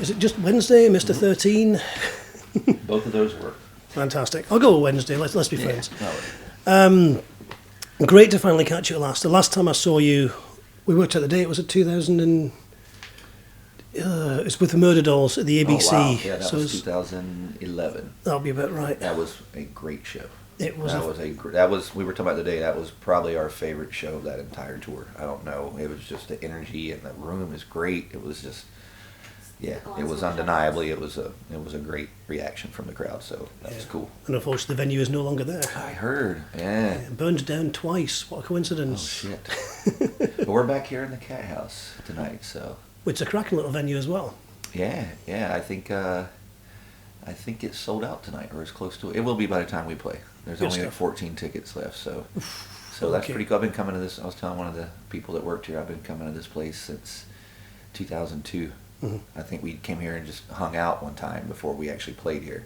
Is it just Wednesday, Mr. 13? Both of those work. Fantastic. I'll go with Wednesday. Let's be friends. No, Great to finally catch you at last. The last time I saw you, we worked out the date. Was it 2000 and? It's with the Murder Dolls at the ABC. Oh, wow. Yeah, that was 2011. That'll be about right. That was a great show. It was. We were talking about today. That was probably our favorite show of that entire tour. I don't know. It was just the energy and the room is great. It was just, yeah, it was undeniably. It was a great reaction from the crowd. So that was cool. And unfortunately, the venue is no longer there. I heard. Yeah. It burned down twice. What a coincidence! Oh shit. But we're back here in the Cat House tonight. So. It's a cracking little venue as well. Yeah. I think it's sold out tonight, or it's close to it. It will be by the time we play. There's Good only stuff. like 14 tickets left, so that's pretty cool. I've been coming to this. I was telling one of the people that worked here, I've been coming to this place since 2002. Mm-hmm. I think we came here and just hung out one time before we actually played here.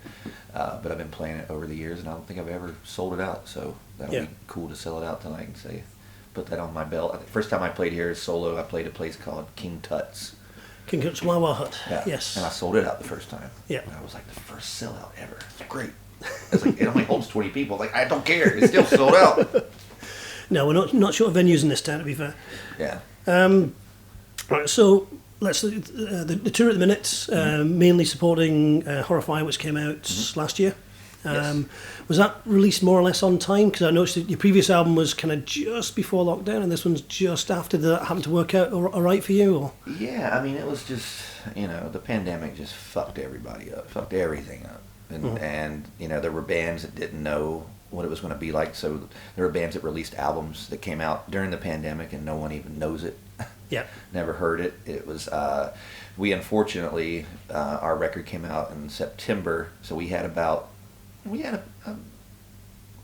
But I've been playing it over the years, and I don't think I've ever sold it out. So that'll be cool to sell it out tonight and say, put that on my belt. The first time I played here as solo, I played a place called King Tut's. King Tut's Wawa Hut. Yeah. Yes. And I sold it out the first time. Yeah. And I was like, the first sellout ever. It's great. It's like, it only holds 20 people. Like, I don't care. It's still sold out. No, we're not short of venues in this town, to be fair. Yeah. Right, so let's the tour at the minute, mainly supporting Horrify, which came out last year. Yes. Was that released more or less on time? Because I noticed that your previous album was kind of just before lockdown, and this one's just after. Did that happen to work out all right for you? Or? Yeah, I mean, it was just, the pandemic just fucked everybody up, fucked everything up. And there were bands that didn't know what it was going to be like. So there were bands that released albums that came out during the pandemic and no one even knows it. Yeah. Never heard it. It was, we unfortunately, our record came out in September. So we had a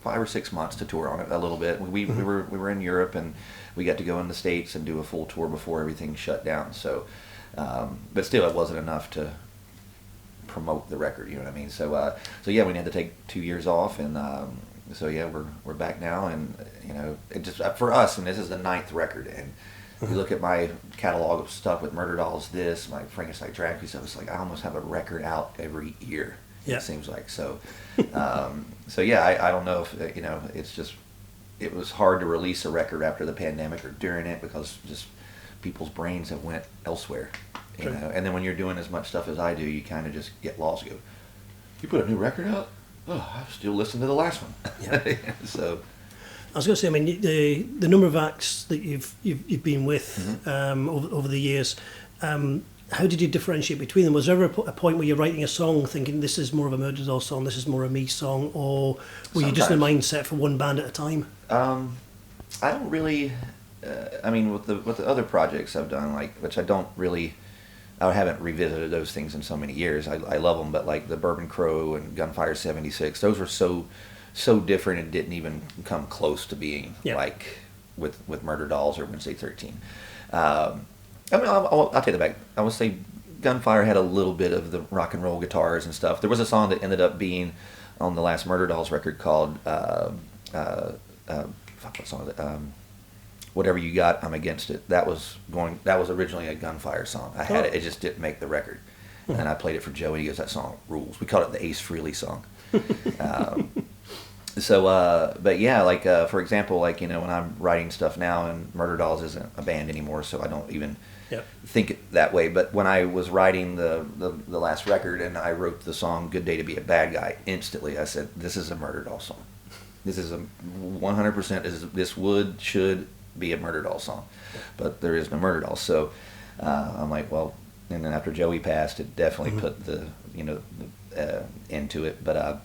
5 or 6 months to tour on it a little bit. We were in Europe and we got to go in the States and do a full tour before everything shut down. So, but still it wasn't enough to promote the record, you know what I mean? So yeah, we had to take 2 years off, and so yeah, we're back now, and it just for us, and this is the 9th record, and you look at my catalog of stuff with Murder Dolls, my Frankenstein Dracula stuff, it's like I almost have a record out every year. Yeah. It seems like so. So yeah, I don't know if it's just it was hard to release a record after the pandemic or during it because just people's brains have went elsewhere. And then when you're doing as much stuff as I do, you kind of just get lost. You go, you put a new record out? Oh, I'm still listening to the last one. Yeah. So, I was going to say, I mean, the number of acts that you've been with over the years, how did you differentiate between them? Was there ever a point where you're writing a song thinking this is more of a Murder Dolls song, this is more a me song, or were you just in a mindset for one band at a time? I don't really. I mean, with the other projects I've done, which I haven't revisited those things in so many years. I love them, but like the Bourbon Crow and Gunfire 76, those were so different and didn't even come close to being like with Murder Dolls or Wednesday 13. I mean, I'll take that back. I would say Gunfire had a little bit of the rock and roll guitars and stuff. There was a song that ended up being on the last Murder Dolls record called what song is it? Whatever You Got, I'm Against It. That was originally a Gunfire song. I had it just didn't make the record. And I played it for Joey. He goes, that song rules. We called it the Ace Frehley song. But yeah, for example, when I'm writing stuff now, and Murder Dolls isn't a band anymore, so I don't even think it that way. But when I was writing the last record and I wrote the song Good Day to Be a Bad Guy, instantly I said, this is a Murder Dolls song. This is a 100%, this should be a Murder Dolls song. But there is no Murder Dolls. So I'm like, well, and then after Joey passed, it definitely put the into it. But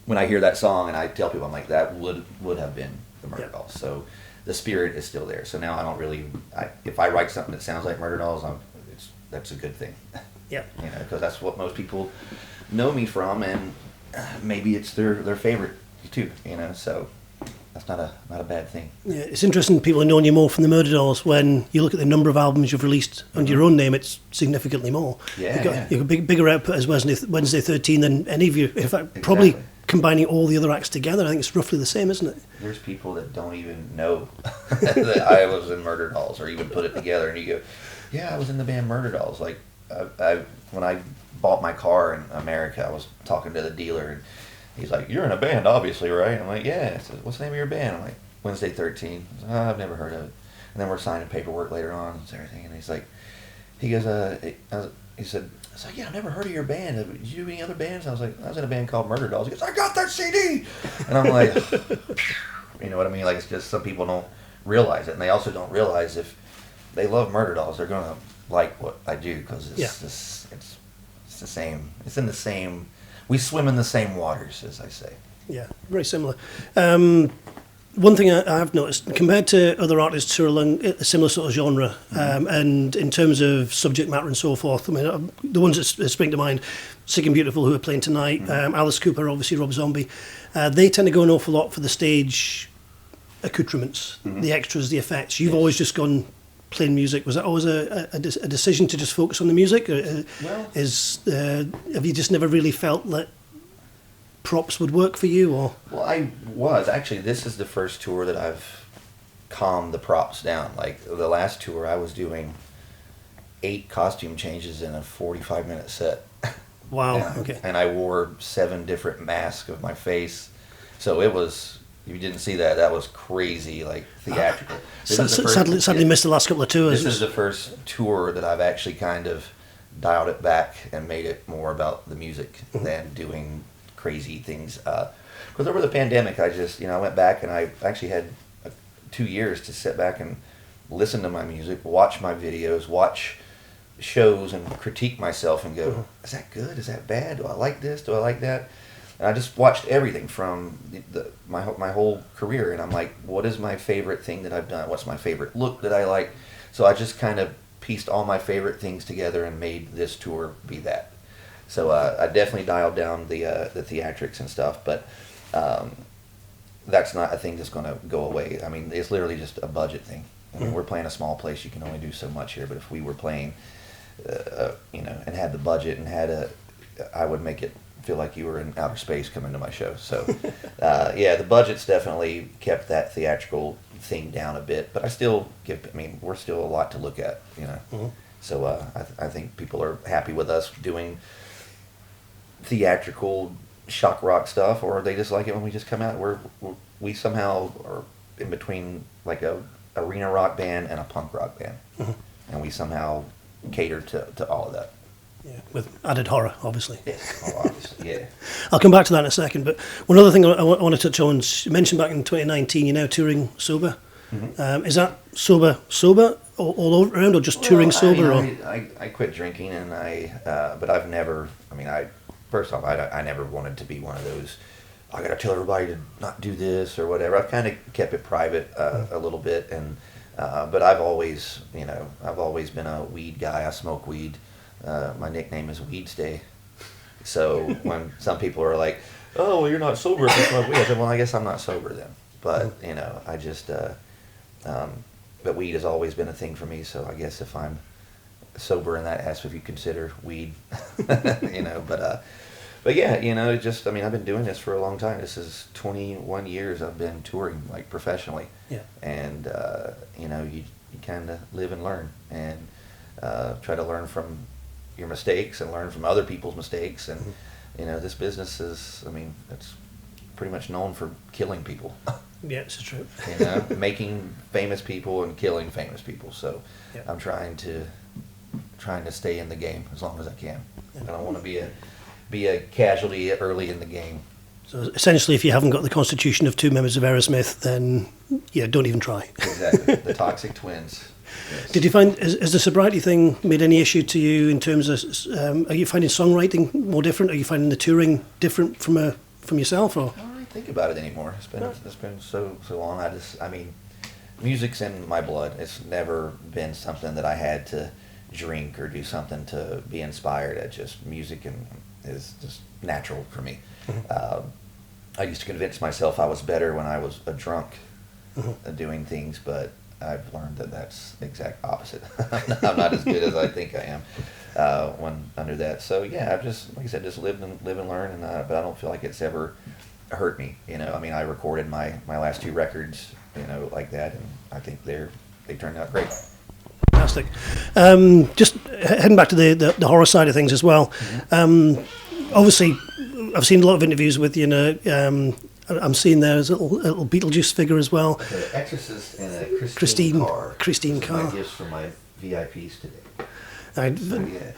when I hear that song and I tell people, I'm like, that would have been the Murder Dolls. So the spirit is still there. So now I don't really, if I write something that sounds like Murder Dolls, that's a good thing. Yeah. Because that's what most people know me from, and maybe it's their favorite too. So that's not a bad thing. Yeah, it's interesting. People are knowing you more from the Murder Dolls. When you look at the number of albums you've released under your own name, it's significantly more. Yeah, you've got bigger output as Wednesday 13 than any of you. In fact, probably combining all the other acts together, I think it's roughly the same, isn't it? There's people that don't even know that I was in Murder Dolls or even put it together, and you go, yeah, I was in the band Murder Dolls. Like, when I bought my car in America, I was talking to the dealer, and he's like, "You're in a band, obviously, right?" I'm like, "Yeah." He says, "What's the name of your band?" I'm like, "Wednesday 13." I was like, "Oh, I've never heard of it." And then we're signing paperwork later on and everything, and he's like, he goes, he said, I was like, "Yeah, I've never heard of your band. Did you do any other bands?" I was like, "I was in a band called Murder Dolls." He goes, "I got that CD!" And I'm like, you know what I mean? Like, it's just some people don't realize it, and they also don't realize if they love Murder Dolls, they're gonna like what I do, because it's the same. It's in the same. We swim in the same waters, as I say. Yeah, very similar. One thing I've noticed, compared to other artists who are along a similar sort of genre, and in terms of subject matter and so forth, I mean, the ones that spring to mind, Sick and Beautiful, who are playing tonight, Alice Cooper, obviously Rob Zombie, they tend to go an awful lot for the stage accoutrements, the extras, the effects. You've always just gone plain music. Was that always a decision to just focus on the music? Well, have you just never really felt that props would work for you? Or actually, this is the first tour that I've calmed the props down. Like, the last tour, I was doing 8 costume changes in a 45-minute set. Wow. Yeah. Okay. And I wore 7 different masks of my face, so it was. If you didn't see that, that was crazy, like theatrical. Sadly missed the last couple of tours. This is the first tour that I've actually kind of dialed it back and made it more about the music than doing crazy things. Because over the pandemic, I went back and I actually had 2 years to sit back and listen to my music, watch my videos, watch shows, and critique myself and go, is that good? Is that bad? Do I like this? Do I like that? And I just watched everything from my whole career, and I'm like, what is my favorite thing that I've done? What's my favorite look that I like? So I just kind of pieced all my favorite things together and made this tour be that. So I definitely dialed down the theatrics and stuff, but that's not a thing that's going to go away. I mean, it's literally just a budget thing. I mean, we're playing a small place; you can only do so much here. But if we were playing, and had the budget and I would make it feel like you were in outer space coming to my show. So, the budget's definitely kept that theatrical thing down a bit, but we're still a lot to look at, So I think people are happy with us doing theatrical shock rock stuff, or they just like it when we just come out. We somehow are in between like a arena rock band and a punk rock band, and we somehow cater to all of that. Yeah, with added horror, obviously. Yeah, obviously, yeah. I'll come back to that in a second, but one other thing I want to touch on, you mentioned back in 2019 you're now touring sober. Is that sober all over around, or just touring sober? I quit drinking, and but I've never, first off, I never wanted to be one of those, I gotta tell everybody to not do this or whatever. I've kind of kept it private a little bit, and but I've always been a weed guy. I smoke weed. My nickname is Weedstay. So when some people are like, "Oh, well, you're not sober if you smoke weed," I said, "Well, I guess I'm not sober then." But I just, but weed has always been a thing for me. So I guess if I'm sober in that aspect, if you consider weed, But yeah, I've been doing this for a long time. This is 21 years I've been touring like professionally. Yeah. And you kind of live and learn, and try to learn from your mistakes and learn from other people's mistakes. And this business is, it's pretty much known for killing people. Yeah, it's true. Making famous people and killing famous people. So yeah. I'm trying to stay in the game as long as I can. Yeah. I don't want to be a casualty early in the game. So essentially, if you haven't got the constitution of 2 members of Aerosmith, then don't even try. Exactly, the toxic twins. Yes. Did you find, has the sobriety thing made any issue to you in terms of, are you finding songwriting more different? Are you finding the touring different from yourself? Or? I don't really think about it anymore. It's been so long. Music's in my blood. It's never been something that I had to drink or do something to be inspired. Music is just natural for me. Mm-hmm. I used to convince myself I was better when I was a drunk doing things, but I've learned that that's the exact opposite. I'm not as good as I think I am when under that. So yeah, I've just, like I said, just live and learn, but I don't feel like it's ever hurt me. I recorded my last 2 records, like that, and I think they turned out great. Fantastic. Just heading back to the horror side of things as well. Obviously, I've seen a lot of interviews with you. I'm seeing there's a little Beetlejuice figure as well. The Exorcist and a Christine Carr. Christine Carr. My gifts for my VIPs today.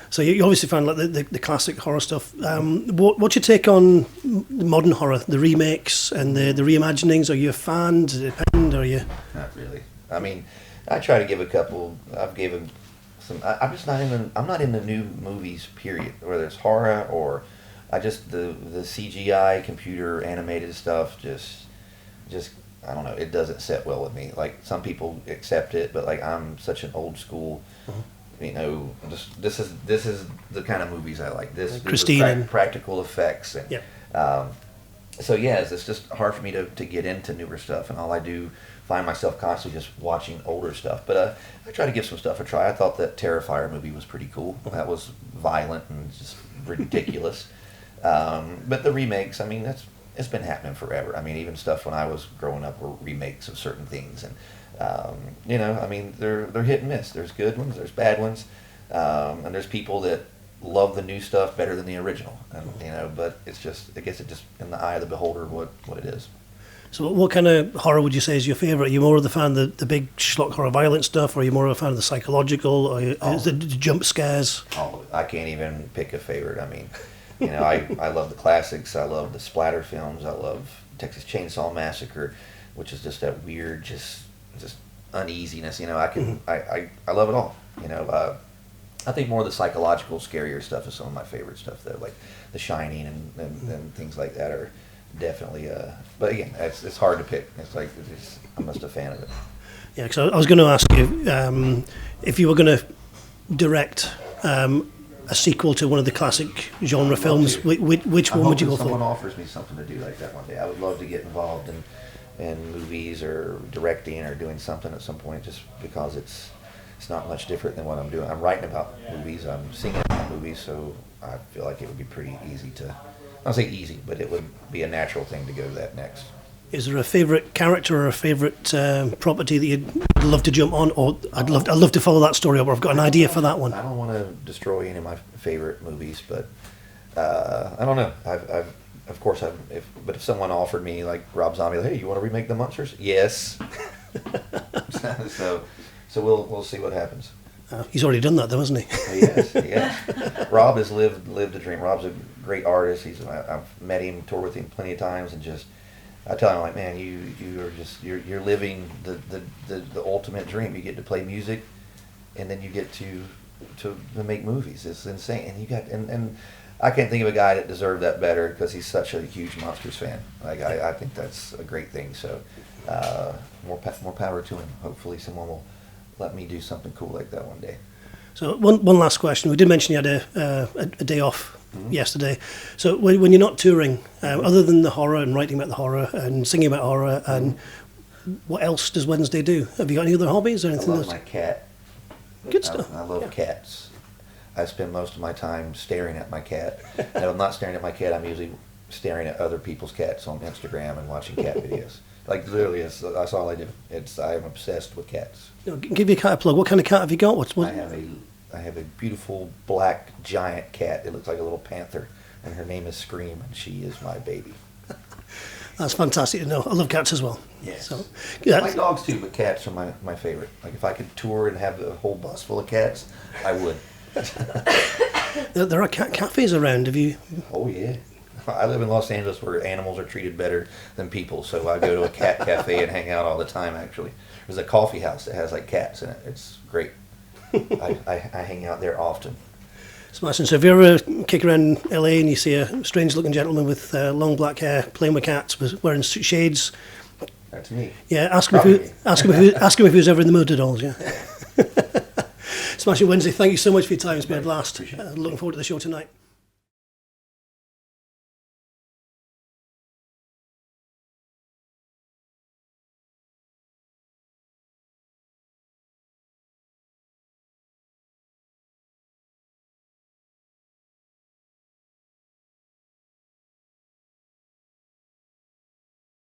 So you obviously found like the classic horror stuff. What's your take on modern horror, the remakes and the reimaginings? Are you a fan? Does it depend? Are you? Not really. I mean, I try to give a couple. I've given some. I'm just not in. I'm not into new movies. Period. Whether it's horror or, the CGI computer animated stuff. Just I don't know. It doesn't sit well with me. Like some people accept it, but like I'm such an old school. You know, this is the kind of movies I like. Christine practical effects, and yeah. So yeah, it's just hard for me to get into newer stuff, and all I do find myself constantly just watching older stuff. But I try to give some stuff a try. I thought that Terrifier movie was pretty cool. That was violent and just ridiculous. But the remakes, I mean, it's been happening forever. I mean, even stuff when I was growing up were remakes of certain things, and you know, I mean, they're hit and miss. There's good ones, there's bad ones, and there's people that love the new stuff better than the original. And you know, but it's just, I guess it just in the eye of the beholder what it is. So what kind of horror would you say is your favourite? Are you more of the fan of the big schlock horror violent stuff, or are you more of a fan of the psychological, or is the jump scares? Oh, I can't even pick a favorite. I mean, you know, I love the classics. I love the splatter films. I love Texas Chainsaw Massacre, which is just that weird, just uneasiness. You know, I love it all. You know, I think more of the psychological, scarier stuff is some of my favorite stuff, though, like The Shining and things like that are definitely. But again, it's hard to pick. It's like I'm just a fan of it. Yeah, because I was going to ask you if you were going to direct a sequel to one of the classic genre films, which one would you go for? Someone offers me something to do like that one day. I would love to get involved in movies or directing or doing something at some point, just because it's not much different than what I'm doing. I'm writing about movies, I'm singing about movies, so I feel like it would be pretty easy to, I don't say easy, but it would be a natural thing to go to that next. Is there a favourite character or a favourite property that you'd love to jump on, or I'd love to follow that story up, or I've got an idea for that one? I don't want to destroy any of my favorite movies, but I don't know. But if someone offered me, like Rob Zombie, hey, you want to remake The Munsters? Yes. So we'll see what happens. He's already done that, though, hasn't he? Yes. Rob has lived a dream. Rob's a great artist. I've met him, toured with him plenty of times, and just I tell him, like, man, you're living the ultimate dream. You get to play music, and then you get to make movies. It's insane, and I can't think of a guy that deserved that better, because he's such a huge Monsters fan. Like I think that's a great thing. So more power to him. Hopefully, someone will let me do something cool like that one day. So one last question. We did mention you had a day off yesterday. So when you're not touring, other than the horror and writing about the horror and singing about horror, and what else does Wednesday do? Have you got any other hobbies or anything? I love my cat. Good stuff. I love cats. I spend most of my time staring at my cat. And if I'm not staring at my cat, I'm usually staring at other people's cats on Instagram and watching cat videos. Like literally, that's all I do. I'm obsessed with cats. Give your cat a plug. What kind of cat have you got? I have a beautiful black giant cat. It looks like a little panther, and her name is Scream, and she is my baby. That's fantastic to know. I love cats as well. Yes. So, I like dogs too, but cats are my favorite. Like if I could tour and have a whole bus full of cats, I would. There are cat cafes around. Have you? Oh yeah. I live in Los Angeles, where animals are treated better than people, so I go to a cat cafe and hang out all the time. Actually, there's a coffee house that has like cats in it. It's great. I hang out there often. Smashing. So if you ever kick around LA and you see a strange-looking gentleman with long black hair playing with cats, wearing shades, that's me. Yeah, ask him if he was ever in the mood at all. Yeah. Smashing Wednesday. Thank you so much for your time. It's been a blast. Looking forward to the show tonight.